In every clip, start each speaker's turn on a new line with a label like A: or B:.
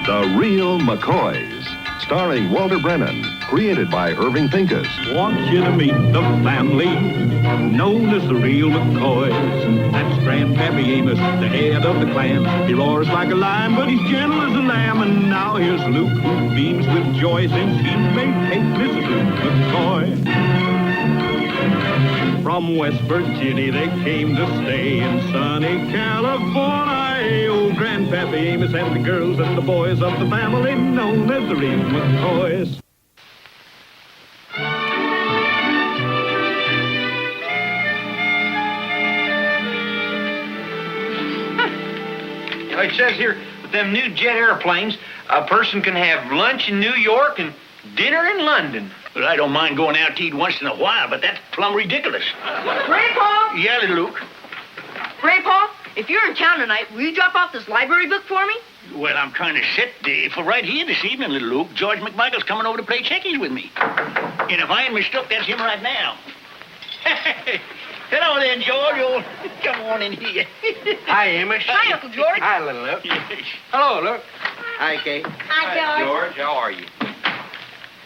A: The Real McCoys, starring Walter Brennan, created by Irving Pincus.
B: Want you to meet the family known as the Real McCoys. That's Grandpappy Amos, the head of the clan. He roars like a lion, but he's gentle as a lamb. And now here's Luke, who beams with joy since he made Mrs. Luke McCoy. From West Virginia they came to stay in sunny California. Oh, Grandpappy Amos and the girls and the boys of the family known as the Real McCoys.
C: It says here, with them new jet airplanes, a person can have lunch in New York and dinner in London.
D: Well, I don't mind going out to eat once in a while, but that's plumb ridiculous.
E: Grandpa!
D: Yeah, little Luke.
E: Grandpa, if you're in town tonight, will you drop off this library book for me?
D: Well, I'm kind of set for right here this evening, little Luke. George McMichael's coming over to play checkies with me. And if I ain't mistook, that's him right now. Hello there, George. Oh, come on in here.
C: Hi, Amos.
E: Hi, Uncle George.
C: Hi, little Luke.
D: Yes.
C: Hello, Luke. Hi, Kate.
E: Hi, George.
C: George, how are you?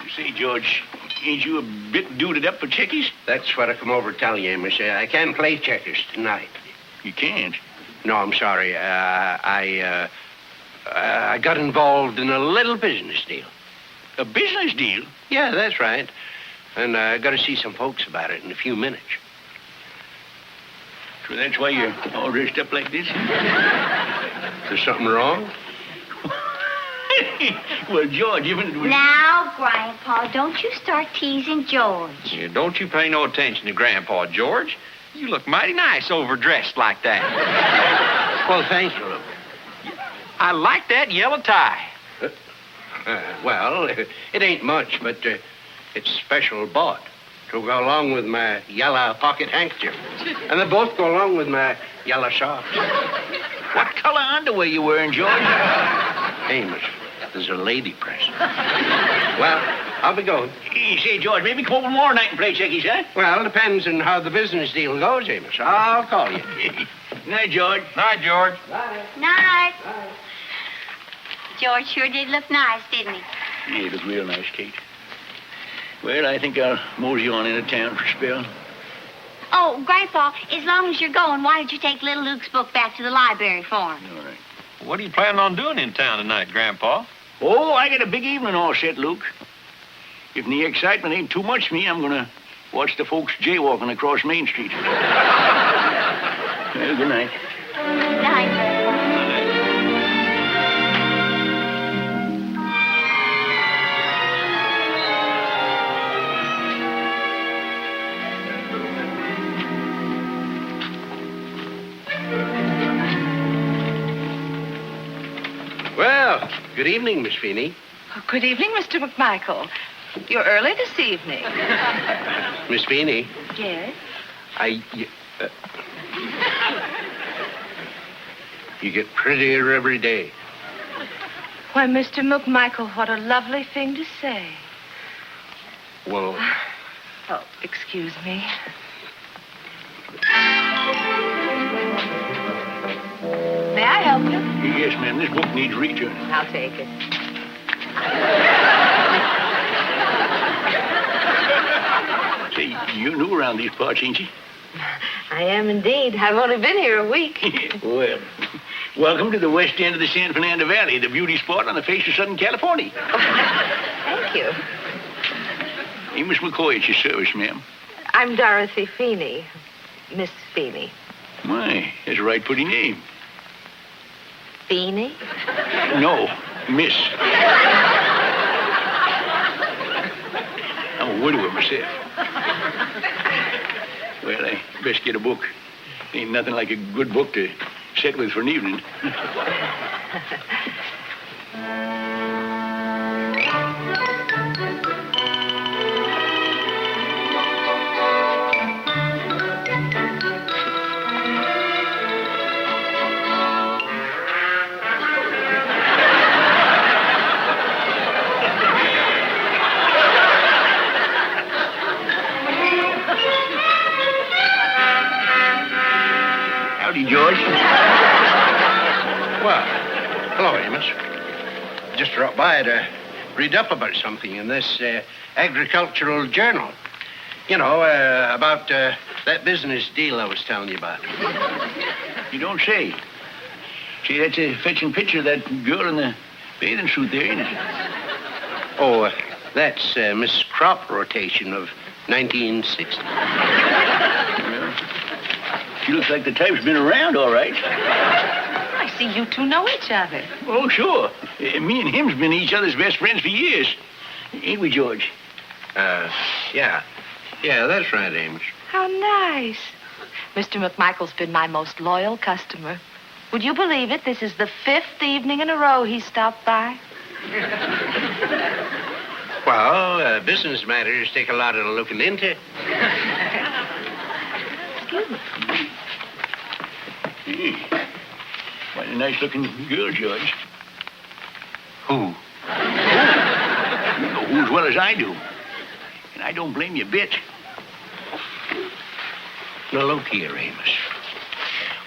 D: You say, George, ain't you a bit duded up for checkies?
C: That's what I come over to tell you, Amos. I can't play checkers tonight.
D: You can't.
C: No, I'm sorry. I got involved in a little business deal.
D: A business deal?
C: Yeah, that's right. And I got to see some folks about it in a few minutes.
D: So that's why you're all dressed up like this?
C: Is something wrong?
D: Well, George,
F: Now, Grandpa, don't you start teasing George.
G: Yeah, don't you pay no attention to Grandpa, George. You look mighty nice overdressed like that.
C: Well, thank you, Luke.
G: I like that yellow tie.
C: Well, it ain't much, but it's special bought to go along with my yellow pocket handkerchief. And they both go along with my yellow socks.
D: What color underwear you wearing, George?
C: Amos, there's a lady present. Well, I'll be going.
D: You say, George, maybe come over tomorrow night and play checkies, huh?
C: Well, depends on how the business deal goes, Amos. I'll call you.
D: Night, George.
G: Night, George.
F: Night. George sure did look nice, didn't he?
D: Yeah, you look real nice, Kate. Well, I think I'll mosey on into town for a spell.
F: Oh, Grandpa, as long as you're going, why don't you take little Luke's book back to the library for him?
D: All right.
G: What are you planning on doing in town tonight, Grandpa?
D: Oh, I got a big evening all set, Luke. If the excitement ain't too much for me, I'm going to watch the folks jaywalking across Main Street. Well, good night.
F: Night.
C: Well, good evening, Miss Feeney.
E: Oh, good evening, Mr. McMichael. You're early this evening.
C: Miss Feeney,
E: Yes?
C: you get prettier every day.
E: Why, Mr. McMichael, what a lovely thing to say.
C: Well,
E: Oh, excuse me. May I help you?
D: Yes, ma'am. This book needs return.
E: I'll take it.
D: Say, you're new around these parts, ain't you?
E: I am indeed. I've only been here a week.
D: Well, welcome to the west end of the San Fernando Valley, the beauty spot on the face of Southern California.
E: Thank you.
D: Amos McCoy at your service, ma'am.
E: I'm Dorothy Feeney. Miss Feeney.
D: My, that's a right pretty name.
E: Feeney?
D: No, Miss. I'm a widower myself. Well, I best get a book. Ain't nothing like a good book to sit with for an evening. Howdy, George.
C: well, hello, Amos. just dropped by to read up about something in this agricultural journal. You know, about that business deal I was telling you about.
D: You don't say. See, that's a fetching picture of that girl in the bathing suit there, ain't it?
C: Oh, that's Miss Crop Rotation of 1960.
D: Well, she looks like the type's been around, all right.
E: I see you two know each other.
D: Oh, sure. Me and him's been each other's best friends for years. Ain't we, George?
C: Yeah. Yeah, that's right, Amos.
E: How nice. Mr. McMichael's been my most loyal customer. Would you believe it? This is the 5th evening in a row he's stopped by.
C: Well, business matters take a lot of looking into.
E: Excuse me.
D: Quite a nice-looking girl, George.
C: Who?
D: You know who as well as I do. And I don't blame you a bit.
C: Now, look here, Amos.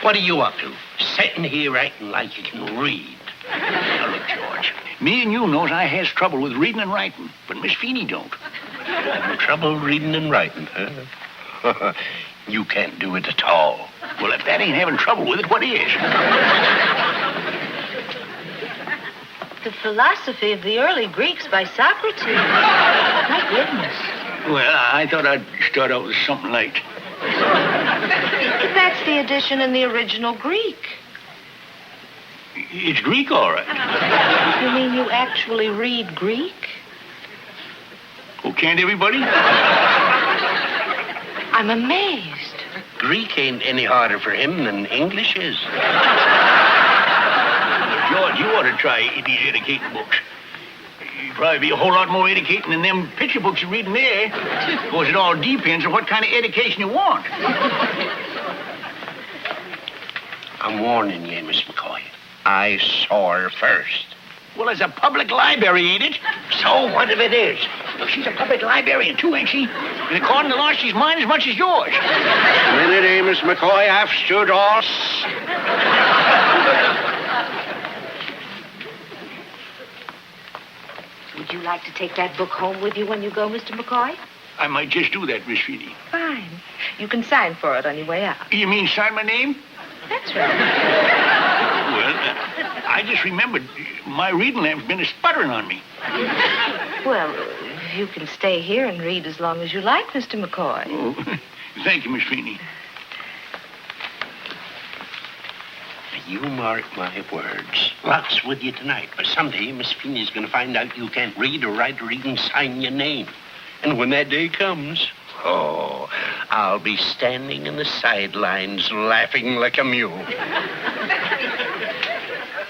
C: What are you up to? Sitting here writing like you can read.
D: Now, look, George. Me and you knows I has trouble with reading and writing, but Miss Feeney don't.
C: Trouble reading and writing, huh? You can't do it at all.
D: Well, if that ain't having trouble with it, what is?
E: The Philosophy of the Early Greeks by Socrates. My goodness.
D: Well, I thought I'd start out with something light.
E: That's the edition in the original Greek.
D: It's Greek, all right.
E: You mean you actually read Greek?
D: Oh, can't everybody?
E: I'm amazed.
C: Greek ain't any harder for him than English is.
D: George, you ought to try these educating books. You'd probably be a whole lot more educating than them picture books you're reading there. Of course, it all depends on what kind of education you want.
C: I'm warning you, Miss McCoy. I saw her first.
D: Well, it's a public library, ain't it?
C: So what if it is?
D: Well, she's a public librarian, too, ain't she? And according to law, she's mine as much as yours.
C: Minute, Amos McCoy, I've stood all...
E: Would you like to take that book home with you when you go, Mr. McCoy?
D: I might just do that, Miss Feeney.
E: Fine. You can sign for it on your way out.
D: You mean sign my name?
E: That's right.
D: Well, I just remembered my reading lamp's been sputtering on me.
E: Well, you can stay here and read as long as you like, Mr. McCoy.
D: Oh, thank you, Miss Feeney.
C: You mark my words. Luck's with you tonight, but someday Miss Feeney's going to find out you can't read or write or even sign your name. And when that day comes, oh, I'll be standing in the sidelines laughing like a mule.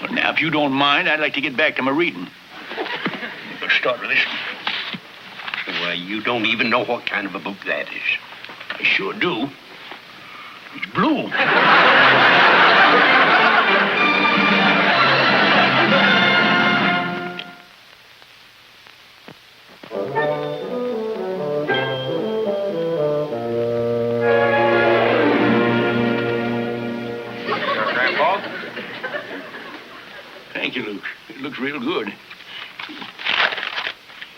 D: Well, now, if you don't mind, I'd like to get back to my reading. Let's start with this one.
C: Why, you don't even know what kind of a book that is.
D: I sure do. It's blue. Thank you, Luke. It looks real good.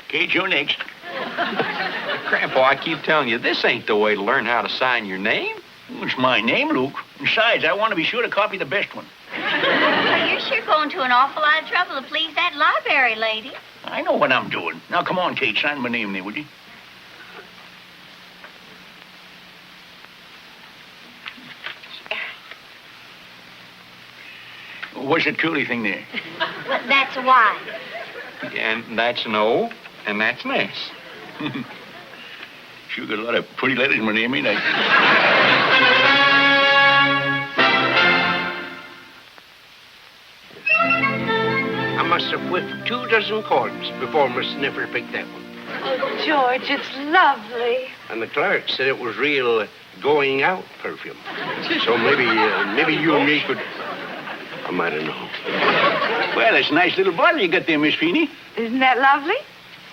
D: Kate, you're next.
G: Grandpa, I keep telling you, this ain't the way to learn how to sign your name.
D: It's my name, Luke. Besides, I want to be sure to copy the best one.
F: Well, you're sure going to an awful lot of trouble to please that library lady.
D: I know what I'm doing. Now, come on, Kate, sign my name there, would you? What's that curly thing there?
F: Well, that's a Y.
G: And that's an O, and that's an S.
D: Sure got a lot of pretty letters in my name, ain't I?
C: I must have whipped 2 dozen chords before Miss Sniffer picked that one.
E: Oh, George, it's lovely.
C: And the clerk said it was real going out perfume. So maybe you and me could... I might have known.
D: Well, it's a nice little bottle you got there, Miss Feeney.
E: Isn't that lovely?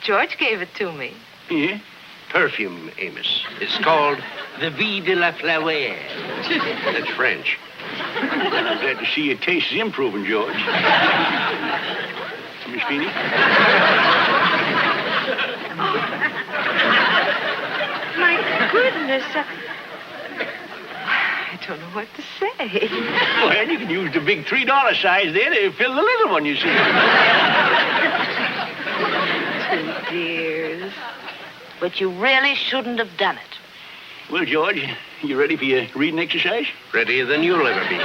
E: George gave it to me.
D: Yeah?
C: Perfume, Amos. It's called the Vie de la Flower. That's French.
D: Well, I'm glad to see your taste is improving, George. Miss Feeney.
E: My goodness. I don't know what to say.
D: Well, you can use the big $3 size there to fill the little one, you see.
E: 2 dears. But you really shouldn't have done it.
D: Well, George, you ready for your reading exercise?
C: Readier than you'll ever be.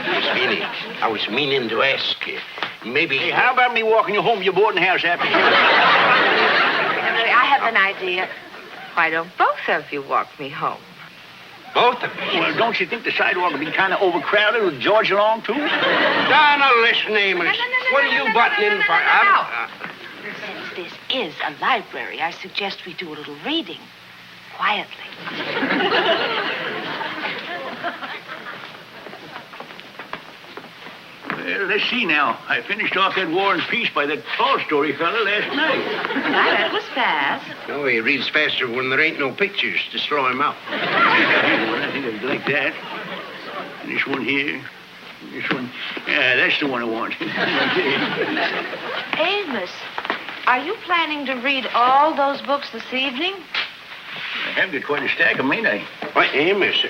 C: Miss Feeney, I was meaning to ask you, maybe...
D: Hey, how about me walking you home to your boarding house after church?
E: I have an idea. Why don't both of you walk me home?
C: Both of you?
D: Well, don't you think the sidewalk will be kind of overcrowded with George along, too?
C: Now, listen, Amos. What are you butting in for?
E: Since this is a library, I suggest we do a little reading. Quietly.
D: Well, let's see now. I finished off that War and Peace by that Tolstoy fella last night.
E: That was fast.
C: No, he reads faster when there ain't no pictures to slow him up.
D: I think I'd like that. And this one here. This one. Yeah, that's the one I want.
E: Amos, are you planning to read all those books this evening?
D: I have got quite a stack of them, ain't I?
C: Why, Amos,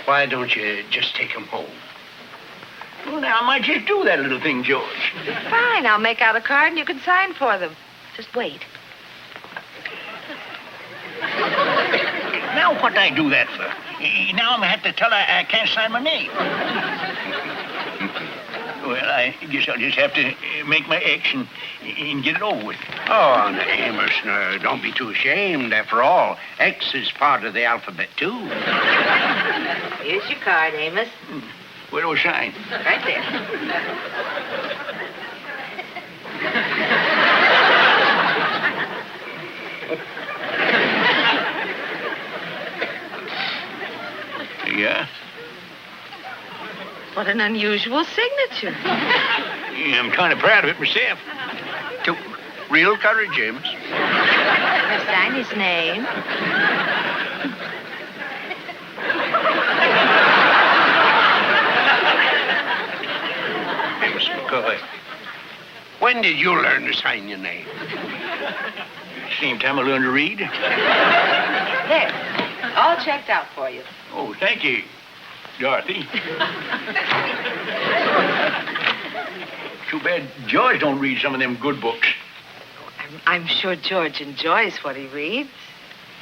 C: why don't you just take him home?
D: Well, now, I might just do that little thing, George.
E: Fine, I'll make out a card and you can sign for them. Just wait.
D: Now, what'd I do that for? Now I'm going to have to tell her I can't sign my name. Well, I guess I'll just have to make my X and get it over with.
C: Oh, now, Amos, no, don't be too ashamed. After all, X is part of the alphabet, too.
E: Here's your card, Amos.
D: Where do I sign?
E: Right there.
D: Yeah?
E: What an unusual signature.
D: Yeah, I'm kind of proud of it myself.
C: Took real courage, Amos.
E: I sign his name.
C: Amos McCoy, when did you learn to sign your name?
D: Same time I learned to read.
E: There. All checked out for you.
D: Oh, thank you, Dorothy. Too bad George don't read some of them good books.
E: I'm sure George enjoys what he reads.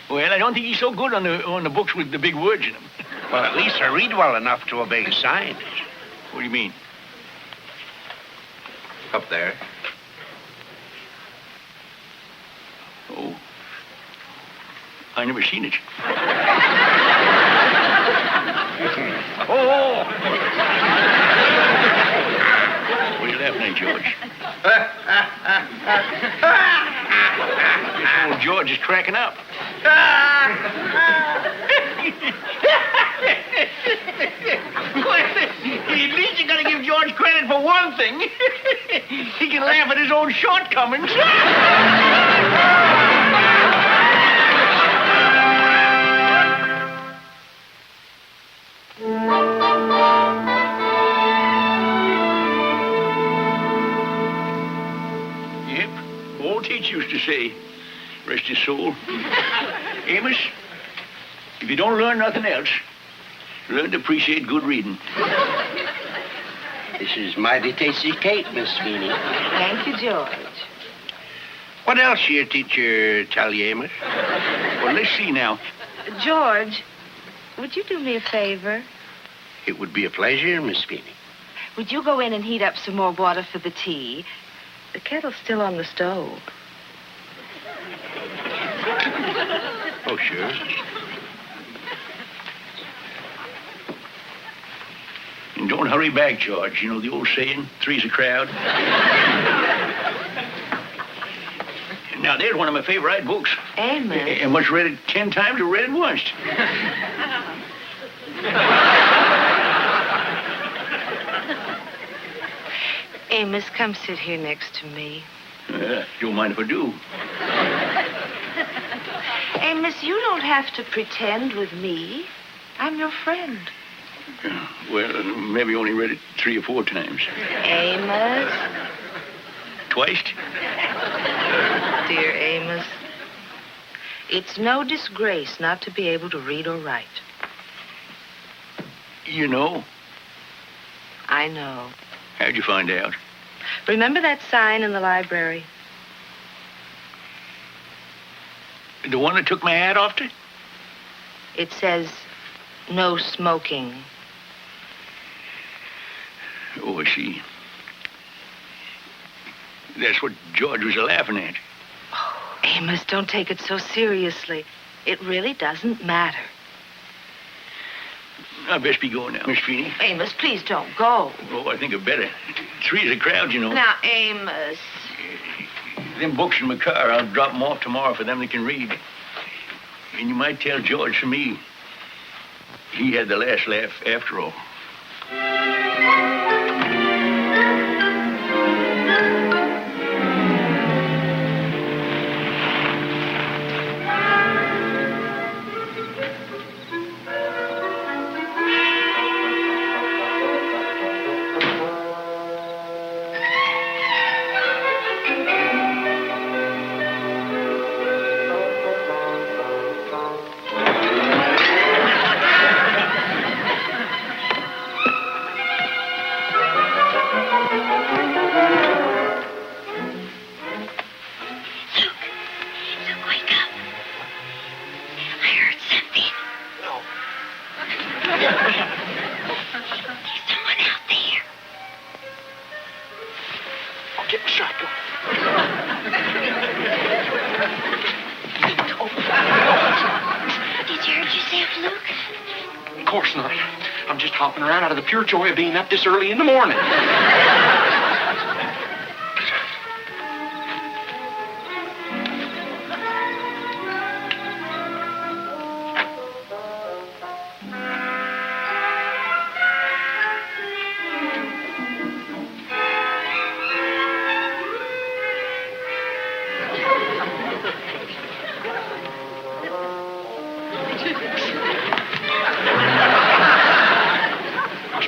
D: Well, I don't think he's so good on the books with the big words in them.
C: Well, at least I read well enough to obey signs.
D: What do you mean?
C: Up there.
D: Oh. I never seen it.
C: Oh!
D: What are you laughing at, George? Oh, George is cracking up. At least you gotta give George credit for one thing. He can laugh at his own shortcomings. Yep, old Teach used to say, rest his soul. Amos, if you don't learn nothing else, learn to appreciate good reading.
C: This is mighty tasty cake, Miss Feeney.
E: Thank you, George.
C: What else your teacher tell you, Amos?
D: Well, let's see now.
E: George, would you do me a favor?
C: It would be a pleasure, Miss Feeney.
E: Would you go in and heat up some more water for the tea? The kettle's still on the stove.
C: Oh, sure.
D: And don't hurry back, George. You know the old saying, three's a crowd. Now, there's one of my favorite books.
E: Amos.
D: And once read it 10 times, I read it once.
E: Amos, come sit here next to me.
D: Don't mind if I do.
E: Amos, you don't have to pretend with me. I'm your friend.
D: Well, maybe only read it 3 or 4 times.
E: Amos,
D: Twice?
E: dear Amos, it's no disgrace not to be able to read or write.
D: You know?
E: I know.
D: How'd you find out?
E: Remember that sign in the library?
D: The one that took my hat off to?
E: It says, no smoking.
D: Oh, I see. That's what George was laughing at.
E: Oh, Amos, don't take it so seriously. It really doesn't matter.
D: I best be going now, Miss Feeney.
E: Amos, please don't go.
D: Oh, I think I'd better. 3's a crowd, you know.
E: Now, Amos.
D: Them books in my car, I'll drop them off tomorrow for them that can read. And you might tell George for me, he had the last laugh after all.
G: Out of the pure joy of being up this early in the morning.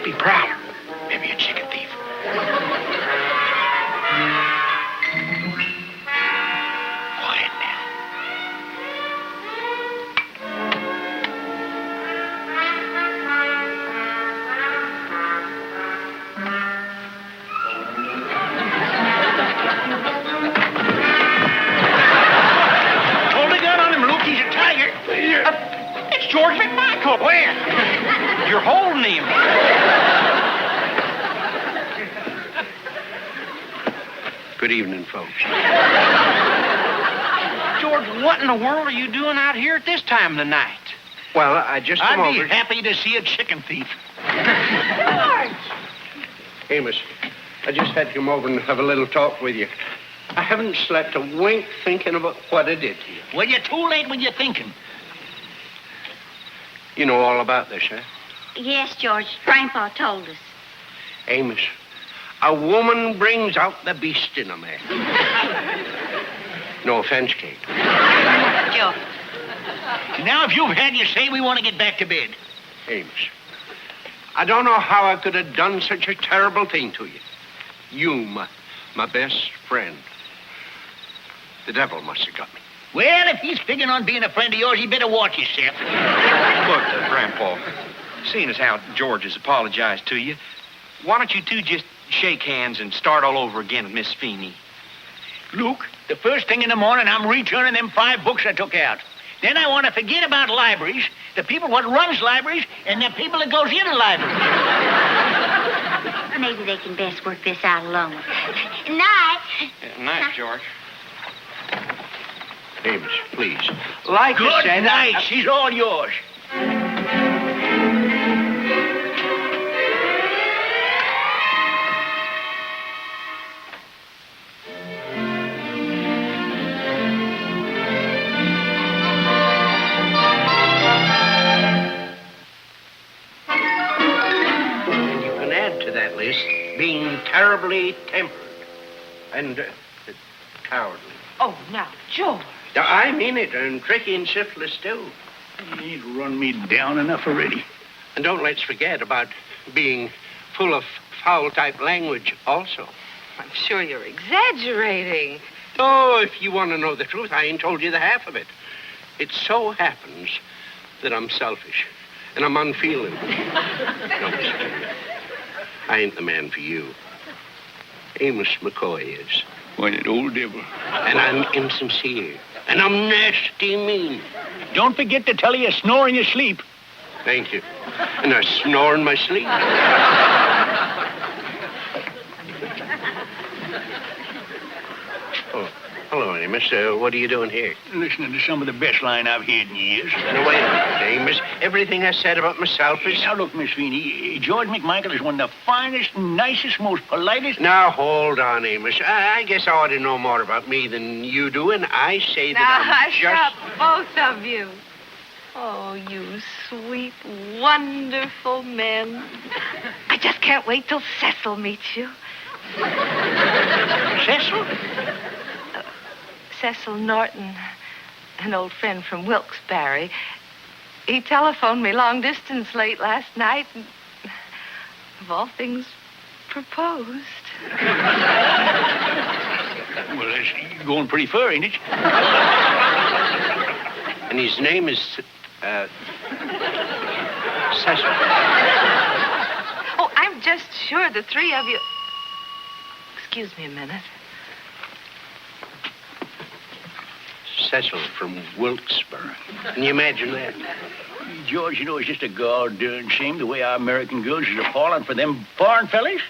G: Be prouder. Maybe a chicken thief. Quiet now.
D: Hold the gun on him, Luke. He's a tiger.
G: It's George McMichael. Where? You're holding him.
C: Good evening, folks.
G: George, what in the world are you doing out here at this time of the night?
C: Well, I just come
D: I'd
C: over...
D: be happy to see a chicken thief.
C: Amos, I just had to come over and have a little talk with you. I haven't slept a wink thinking about what I did to you.
D: Well, you're too late when you're thinking.
C: You know all about this, huh?
F: Yes, George. Grandpa told us.
C: Amos, a woman brings out the beast in a man. No offense, Kate.
F: George.
D: Now, if you've had your say, we want to get back to bed.
C: Amos, I don't know how I could have done such a terrible thing to you. You, my best friend. The devil must have got me.
D: Well, if he's figuring on being a friend of yours, he better watch himself.
G: Look, Grandpa, seeing as how George has apologized to you, why don't you two just shake hands and start all over again with Miss Feeney?
D: Luke, the first thing in the morning, I'm returning them 5 books I took out. Then I want to forget about libraries, the people what runs libraries, and the people that goes into libraries.
F: Maybe they can best work this out alone. Night.
G: Night, George.
C: Amos, please. Like
D: Good
C: I said...
D: night. She's all yours.
C: And you can add to that list being terribly tempered and cowardly.
E: Oh, now, George.
C: Now, I mean it, and tricky and syphilis, too.
D: He's run me down enough already.
C: And don't let's forget about being full of foul-type language also.
E: I'm sure you're exaggerating.
C: Oh, if you want to know the truth, I ain't told you the half of it. It so happens that I'm selfish and I'm unfeeling. No, Miss Finley, I ain't the man for you. Amos McCoy is.
D: Why, that old devil.
C: And I'm insincere. And I'm nasty mean.
D: Don't forget to tell you snore in your sleep.
C: Thank you. And I snore in my sleep. Oh, hello, Amos. What are you doing here?
D: Listening to some of the best line I've heard in years.
C: Now, wait a minute, Amos. Everything I said about myself is...
D: Now, look, Miss Feeney, George McMichael is one of the finest, nicest, most politest...
C: Now, hold on, Amos. I guess I ought to know more about me than you do, and I say that I'm
E: Now, both of you. Oh, you sweet, wonderful men. I just can't wait till Cecil meets you.
D: Cecil?
E: Cecil Norton, an old friend from Wilkes-Barre. He telephoned me long distance late last night and, of all things, proposed.
D: Well, that's going pretty far, ain't it?
C: And his name is, Cecil.
E: Oh, I'm just sure the three of you... Excuse me a minute.
C: Cecil from Wilkes-Barre. Can you imagine that?
D: George, you know, it's just a goddamn shame the way our American girls is a falling for them foreign fellas.